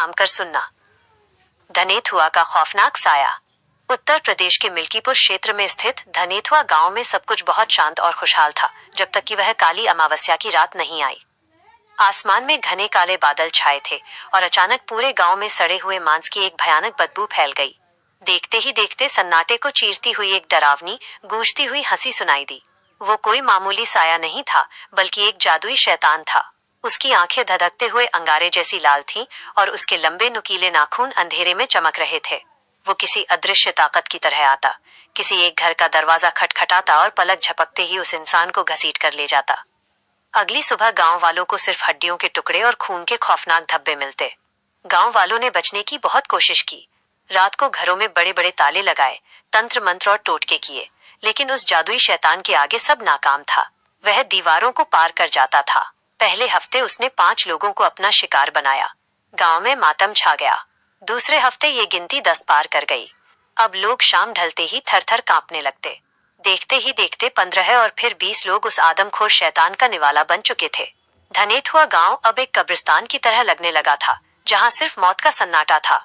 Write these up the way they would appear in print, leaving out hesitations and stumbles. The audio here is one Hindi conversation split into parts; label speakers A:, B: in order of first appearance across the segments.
A: थाम कर सुनना। धनेथुआ का खौफनाक साया। उत्तर प्रदेश के मिल्कीपुर क्षेत्र में स्थित धनेथुआ गांव में सब कुछ बहुत शांत और खुशहाल था, जब तक कि वह काली अमावस्या की रात नहीं आई। आसमान में घने काले बादल छाए थे और अचानक पूरे गांव में सड़े हुए मांस की एक भयानक बदबू फैल गई। देखते ही देखते सन्नाटे को चीरती हुई एक डरावनी, गूंजती हुई हंसी सुनाई दी। वो कोई मामूली साया नहीं था, बल्कि एक जादुई शैतान था। उसकी आंखें धधकते हुए अंगारे जैसी लाल थीं और उसके लंबे नुकीले नाखून अंधेरे में चमक रहे थे। वो किसी अदृश्य ताकत की तरह आता, किसी एक घर का दरवाजा खटखटाता और पलक झपकते ही उस इंसान को घसीट कर ले जाता। अगली सुबह गांव वालों को सिर्फ हड्डियों के टुकड़े और खून के खौफनाक धब्बे मिलते। गांव वालों ने बचने की बहुत कोशिश की। रात को घरों में बड़े बड़े ताले लगाए, तंत्र मंत्र और टोटके किए, लेकिन उस जादुई शैतान के आगे सब नाकाम था। वह दीवारों को पार कर जाता था। पहले हफ्ते उसने 5 लोगों को अपना शिकार बनाया। गांव में मातम छा गया। दूसरे हफ्ते ये गिनती 10 पार कर गई। अब लोग शाम ढलते ही थर थर कांपने लगते। देखते ही देखते 15 और फिर 20 लोग उस आदमखोर शैतान का निवाला बन चुके थे। धनेथुआ गांव अब एक कब्रिस्तान की तरह लगने लगा था, जहां सिर्फ मौत का सन्नाटा था।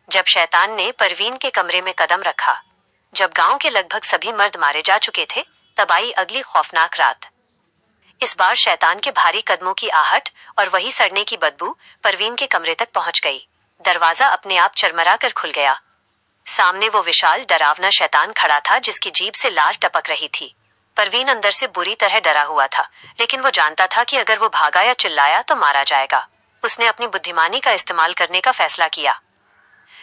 A: जब शैतान ने परवीन के कमरे में कदम रखा, जब गांव के लगभग सभी मर्द मारे जा चुके थे, तब आई अगली खौफनाक रात। इस बार शैतान के भारी कदमों की आहट और वही सड़ने की बदबू परवीन के कमरे तक पहुंच गई। दरवाजा अपने आप चरमरा कर खुल गया। सामने वो विशाल डरावना शैतान खड़ा था, जिसकी जीभ से लार टपक रही थी। परवीन अंदर से बुरी तरह डरा हुआ था, लेकिन वो जानता था कि अगर वो भागा या चिल्लाया तो मारा जाएगा। उसने अपनी बुद्धिमानी का इस्तेमाल करने का फैसला किया।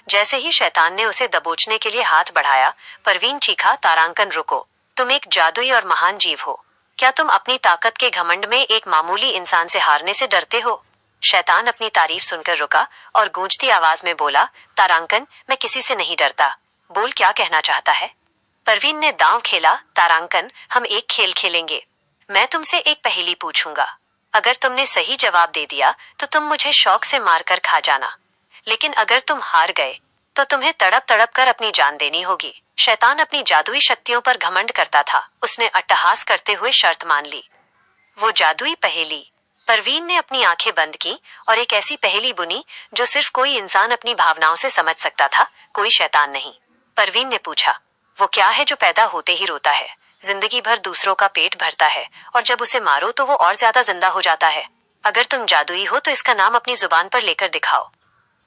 A: जैसे ही शैतान ने उसे दबोचने के लिए हाथ बढ़ाया, परवीन चीखा, तारांकन रुको, तुम एक जादुई और महान जीव हो। क्या तुम अपनी ताकत के घमंड में एक मामूली इंसान से हारने से डरते हो? शैतान अपनी तारीफ सुनकर रुका और गूंजती आवाज में बोला, तारांकन, मैं किसी से नहीं डरता। बोल, क्या कहना चाहता है? परवीन ने दांव खेला, तारांकन, हम एक खेल खेलेंगे। मैं तुमसे एक पहेली पूछूंगा। अगर तुमने सही जवाब दे दिया तो तुम मुझे शौक से मारकर खा जाना, लेकिन अगर तुम हार गए तो तुम्हें तड़प तड़प कर अपनी जान देनी होगी। शैतान अपनी जादुई शक्तियों पर घमंड करता था। उसने अट्टहास करते हुए शर्त मान ली। वो जादुई पहेली। परवीन ने अपनी आंखें बंद की और एक ऐसी पहेली बुनी जो सिर्फ कोई इंसान अपनी भावनाओं से समझ सकता था, कोई शैतान नहीं। परवीन ने पूछा, वो क्या है जो पैदा होते ही रोता है, जिंदगी भर दूसरों का पेट भरता है और जब उसे मारो तो वो और ज्यादा जिंदा हो जाता है? अगर तुम जादुई हो तो इसका नाम अपनी जुबान पर लेकर दिखाओ।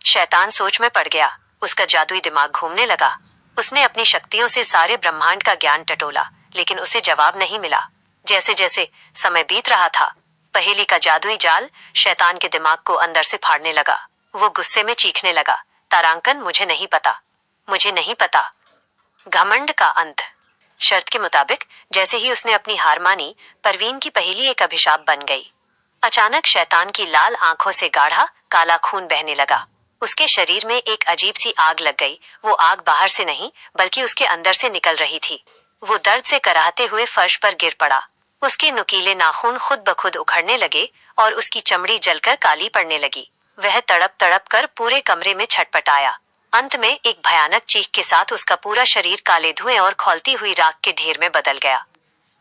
A: शैतान सोच में पड़ गया। उसका जादुई दिमाग घूमने लगा। उसने अपनी शक्तियों से सारे ब्रह्मांड का ज्ञान टटोला, लेकिन उसे जवाब नहीं मिला। जैसे जैसे समय बीत रहा था, पहेली का जादुई जाल शैतान के दिमाग को अंदर से फाड़ने लगा। वो गुस्से में चीखने लगा, तारांकन, मुझे नहीं पता, मुझे नहीं पता। घमंड का अंत। शर्त के मुताबिक जैसे ही उसने अपनी हार मानी, परवीन की पहेली एक अभिशाप बन गई। अचानक शैतान की लाल आंखों से गाढ़ा काला खून बहने लगा। उसके शरीर में एक अजीब सी आग लग गई। वो आग बाहर से नहीं, बल्कि उसके अंदर से निकल रही थी। वो दर्द से कराहते हुए फर्श पर गिर पड़ा। उसके नुकीले नाखून खुद ब खुद उखड़ने लगे और उसकी चमड़ी जलकर काली पड़ने लगी। वह तड़प तड़प कर पूरे कमरे में छटपटाया। अंत में एक भयानक चीख के साथ उसका पूरा शरीर काले धुएं और खौलती हुई राख के ढेर में बदल गया।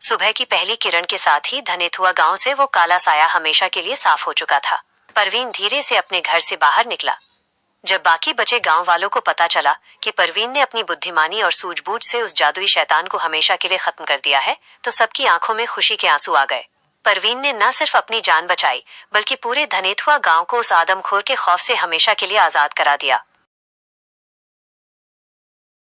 A: सुबह की पहली किरण के साथ ही धनेथुआ गांव से वो काला साया हमेशा के लिए साफ हो चुका था। परवीन धीरे से अपने घर से बाहर निकला। जब बाकी बचे गांव वालों को पता चला कि परवीन ने अपनी बुद्धिमानी और सूझबूझ से उस जादुई शैतान को हमेशा के लिए खत्म कर दिया है, तो सबकी आंखों में खुशी के आंसू आ गए। परवीन ने न सिर्फ अपनी जान बचाई, बल्कि पूरे धनेथुआ गांव को उस आदमखोर के खौफ से हमेशा के लिए आजाद करा दिया।